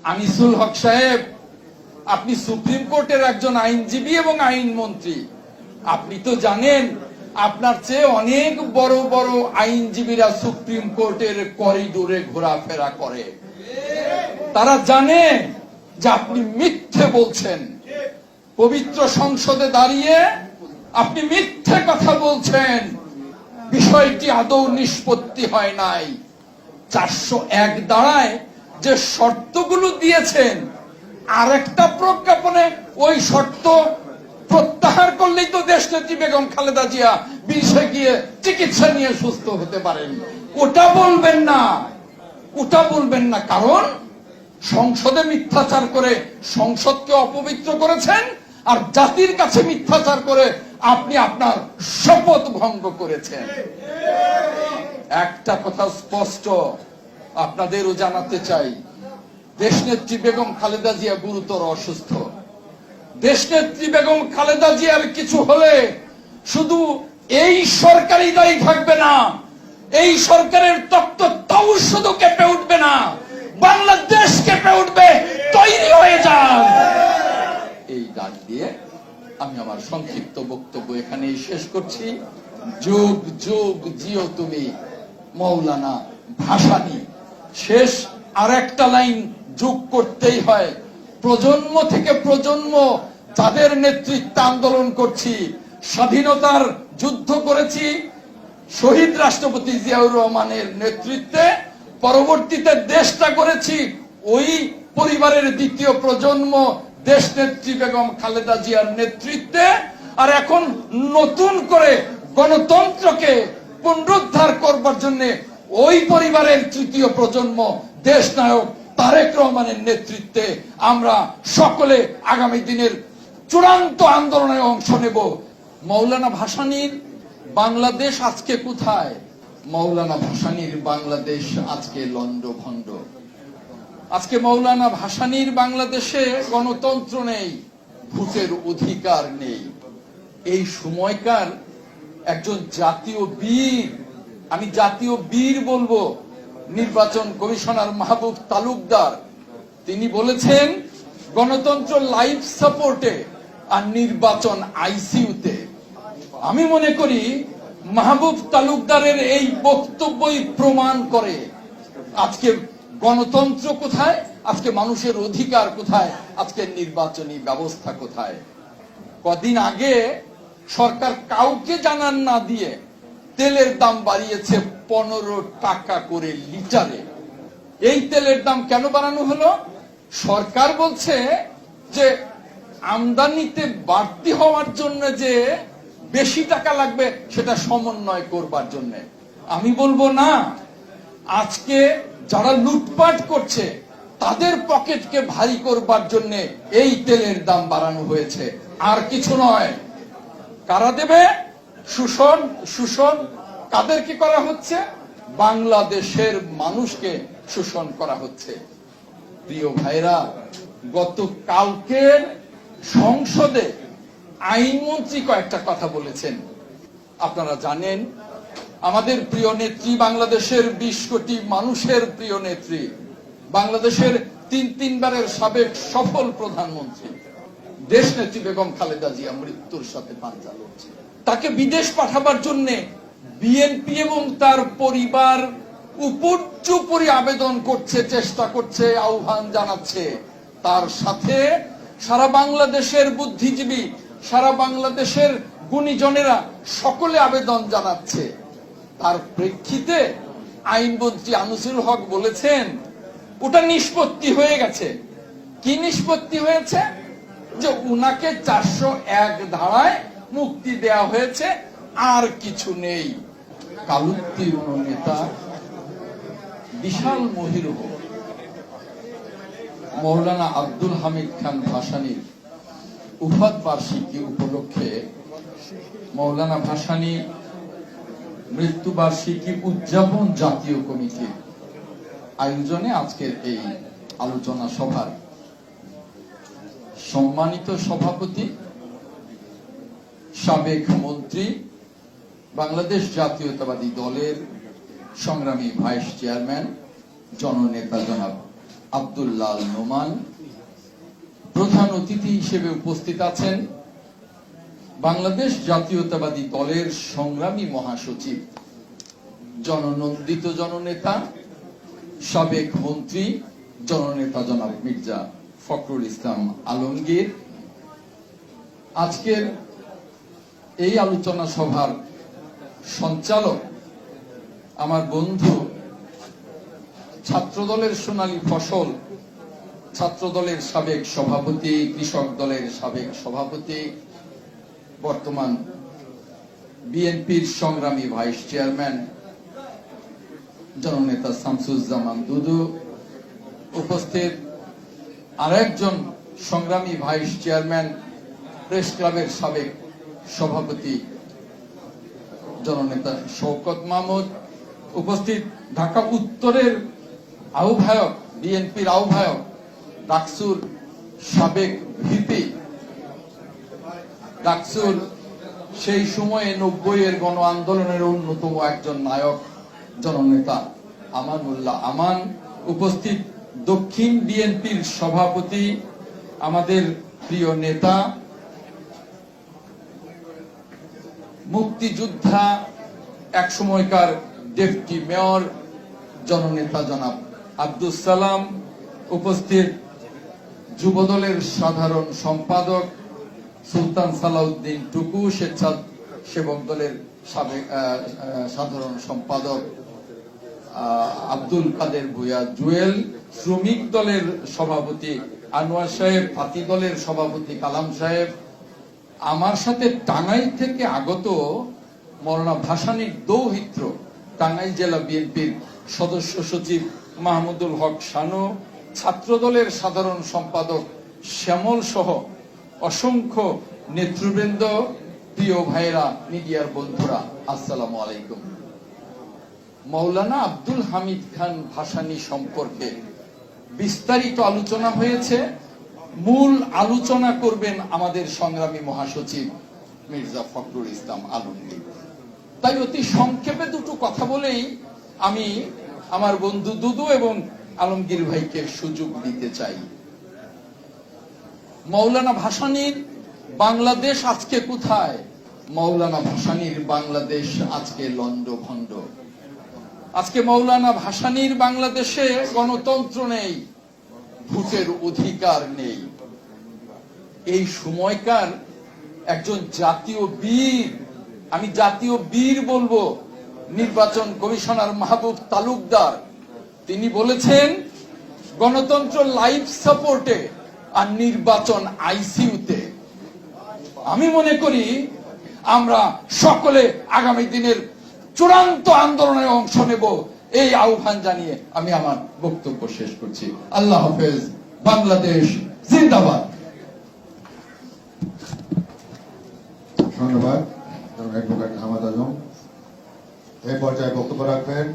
আনিসুল হক সাহেব, আপনি সুপ্রিম কোর্টের একজন আইনজীবী এবং আইনমন্ত্রী। আপনি তো জানেন আপনার চেয়ে অনেক বড় বড় আইনজীবীরা সুপ্রিম কোর্টের করিডোরে ঘোরাফেরা করে। তারা জানে যে আপনি মিথ্যে বলছেন। পবিত্র সংসদে দাঁড়িয়ে আপনি মিথ্যে কথা বলছেন। বিষয়টি আদৌ নিষ্পত্তি হয় নাই। 401 দ্বারায় যে শর্তগুলো দিয়েছেন, আরেকটা প্রজ্ঞাপনে ওই শর্ত প্রত্যাহার করলেই তো দেশনেত্রী বেগম খালেদা জিয়া বিদেশে গিয়ে চিকিৎসা নিয়ে সুস্থ হতে পারেন। ওটা বলবেন না, ওটা বলবেন না, কারণ সংসদে মিথ্যাচার করে সংসদকে অপবিত্র করেছেন, আর জাতির কাছে মিথ্যাচার করে আপনি আপনার শপথ ভঙ্গ করেছেন। একটা কথা স্পষ্ট আপনাদেরও জানাতে চাই, দেশনেত্রী বেগম খালেদা জিয়া গুরুতর অসুস্থ। দেশনেত্রী বেগম খালেদা জিয়ার কিছু হলে শুধু এই সরকারই দায়ী থাকবে না, এই সরকারের তত্ত্ব তাও শুধু কেঁপে উঠবে না, বাংলাদেশ কেঁপে উঠবে। তৈরি হয়ে যান। এই ডাক দিয়ে আমি আমার সংক্ষিপ্ত বক্তব্য এখানেই শেষ করছি। যুগ যুগ জিও তুমি মৌলানা ভাসানী। শেষ আর একটা লাইন যোগ করতেই হয়। প্রজন্ম থেকে প্রজন্ম যাদের নেতৃত্বে আন্দোলন করছি, স্বাধীনতার যুদ্ধ করেছি শহীদ রাষ্ট্রপতি জিয়াউর রহমানের নেতৃত্বে, পরবর্তীতে দেশটা করেছি ওই পরিবারের দ্বিতীয় প্রজন্ম দেশনেত্রী বেগম খালেদা জিয়ার নেতৃত্বে, আর এখন নতুন করে গণতন্ত্রকে পুনরুদ্ধার করবার জন্য ওই পরিবারের তৃতীয় প্রজন্ম দেশনায়ক তারেক রহমানের নেতৃত্বে আমরা সকলে আগামী দিনের চূড়ান্ত আন্দোলনে অংশ নেব। মৌলানা ভাসানীর বাংলাদেশ আজকে কোথায়? মৌলানা ভাসানীর বাংলাদেশ আজকে লন্ডভন্ড। আজকে মৌলানা ভাসানীর বাংলাদেশে গণতন্ত্র নেই, ভোটের অধিকার নেই। এই সময়কার একজন জাতীয় বীর, আমি জাতীয় বীর বলবো, নির্বাচন কমিশনার মাহবুব তালুকদার, তিনি বলেছেন গণতন্ত্র লাইফ সাপোর্টে আর নির্বাচন আইসিইউতে। আমি মনে করি মাহবুব তালুকদারের এই বক্তব্যই প্রমাণ করে আজকে গণতন্ত্র কোথায়, আজকে মানুষের অধিকার কোথায়, আজকে নির্বাচনী ব্যবস্থা কোথায়। কদিন আগে সরকার কাউকে জানান না দিয়ে তেলের দাম বাড়িয়েছে 15 টাকা করে লিটারে। এই তেলের দাম কেন বাড়ানো হলো? সরকার বলছে যে আমদানিতে বাড়তি হওয়ার জন্য যে বেশি টাকা লাগবে সেটা সমন্বয় করবার জন্য। আমি বলবো না, আজকে যারা লুটপাট করছে তাদের পকেটকে ভারী করবার জন্য এই তেলের দাম বাড়ানো হয়েছে, আর কিছু নয়। কারা দেবে? শোষণ। শোষণ কাদেরকে করা হচ্ছে? বাংলাদেশের মানুষকে শোষণ করা হচ্ছে। প্রিয় ভাইরা, গতকালকের সংসদে আইনমন্ত্রী কয়েকটা কথা বলেছেন। আপনারা জানেন আমাদের প্রিয় নেত্রী, বাংলাদেশের 20 কোটি মানুষের প্রিয় নেত্রী, বাংলাদেশের তিনবারের সাবেক সফল প্রধানমন্ত্রী দেশনেত্রী বেগম খালেদা জিয়া মৃত্যুর সাথে পাঞ্জা লড়ছে। তাকে বিদেশ পাঠাবার জন্য বিএনপি এবং তার পরিবার উপর্যুপরি আবেদন করছে, চেষ্টা করছে, আহ্বান জানাচ্ছে। তার সাথে সারা বাংলাদেশের বুদ্ধিজীবী, সারা বাংলাদেশের গুণীজনেরা সকলে আবেদন জানাচ্ছে। তার প্রেক্ষিতে আইনমন্ত্রী আনিসুল হক বলেছেন ওটা নিষ্পত্তি হয়ে গেছে। কি নিষ্পত্তি হয়েছে? যে উনাকে 401 ধারায় মুক্তি দেয়া হয়েছে, আর কিছু নেই। কালুত্তীর্ণ নেতা বিশাল মহিরুহ মৌলানা আব্দুল হামিদ খান ভাসানীর উফাত বার্ষিকী উপলক্ষে মৌলানা ভাসানী মৃত্যুবার্ষিকী উদযাপন জাতীয় কমিটির আয়োজনে আজকের এই আলোচনা সভার সম্মানিত সভাপতি, সাবেক মন্ত্রী, বাংলাদেশ জাতীয়তাবাদী দলের সংগ্রামী ভাইস চেয়ারম্যান, জননেতা জনাব আব্দুল্লাহ নোমান। প্রধান অতিথি হিসেবে উপস্থিত আছেন বাংলাদেশ জাতীয়তাবাদী দলের সংগ্রামী মহাসচিব, জননন্দিত জননেতা, সাবেক মন্ত্রী, জননেতা জনাব মির্জা ফখরুল ইসলাম আলমগীর। আজকের এই আলোচনা সভার সঞ্চালক আমার বন্ধু, ছাত্রদলের সোনালী ফসল, ছাত্রদলের সাবেক সভাপতি, কৃষক দলের সাবেক সভাপতি, বর্তমান বিএনপির সংগ্রামী ভাইস চেয়ারম্যান জননেতা শামসুজ্জামান দুদু। উপস্থিত আরেকজন সংগ্রামী ভাইস চেয়ারম্যান, প্রেস ক্লাবের সাবেক সভাপতি জননেতা শওকত মাহমুদ। উপস্থিত ঢাকা উত্তরের আহ্বায়ক, বিএনপির আহ্বায়ক, ডাকসুর সাবেক ভিপি, ডাকসুর সেই সময়ে 90-এর গণ আন্দোলনের অন্যতম একজন নায়ক জননেতা আমানুল্লাহ আমান। উপস্থিত দক্ষিণ বিএনপির সভাপতি, আমাদের প্রিয় নেতা, মুক্তিযোদ্ধা, এক সময়কার ডেপুটি মেয়র জননেতা জনাব আব্দুল সালাম। উপস্থিত যুবদলের সাধারণ সম্পাদক সুলতান সালাউদ্দিন টুকু, স্বেচ্ছাসেবক দলের সাধারণ সম্পাদক আব্দুল কাদের ভুঁইয়া জুয়েল, শ্রমিক দলের সভাপতি আনোয়ার সাহেব, পাতি দলের সভাপতি কালাম সাহেব, আমার সাথে টাঙ্গাইল থেকে আগত মৌলানা ভাসানীর দৌহিত্র, টাঙ্গাইল জেলা বিএনপির সদস্য সচিব মাহমুদুল হক শানু, ছাত্র দলের সাধারণ সম্পাদক শ্যামল সহ অসংখ্য নেতৃবৃন্দ, প্রিয় ভাইরা, মিডিয়ার বন্ধুরা, আসসালামু আলাইকুম। মৌলানা আব্দুল হামিদ খান ভাসানী সম্পর্কে বিস্তারিত আলোচনা হয়েছে। মূল আলোচনা করবেন আমাদের সংগ্রামী মহাসচিব মির্জা ফখরুল ইসলাম আলমগীর। তাই অতি সংক্ষেপে দুটো কথা বলেই আমি আমার বন্ধু দুদু এবং আলমগীর ভাইকে সুযোগ দিতে চাই। মৌলানা ভাসানীর বাংলাদেশ আজকে কোথায়? মৌলানা ভাসানীর বাংলাদেশ আজকে লন্ডভন্ড। আজকে মৌলানা ভাসানীর বাংলাদেশে গণতন্ত্র নেই, ভোটের অধিকার নেই। এই সময়কার একজন জাতীয় বীর, আমি জাতীয় বীর বলবো, নির্বাচন কমিশনার মাহবুব তালুকদার, তিনি বলেছেন গণতন্ত্র লাইফ সাপোর্টে আর নির্বাচন আইসিইউতে। আমি মনে করি আমরা সকলে আগামী দিনের চূড়ান্ত আন্দোলনে অংশ নেব, এই আহ্বান জানিয়ে আমি আমার বক্তব্য শেষ করছি। আল্লাহ হাফেজ। বাংলাদেশ জিন্দাবাদ। ধন্যবাদ অ্যাডভোকেট আহমদ আজম। এই পর্যায়ে বক্তব্য রাখবেন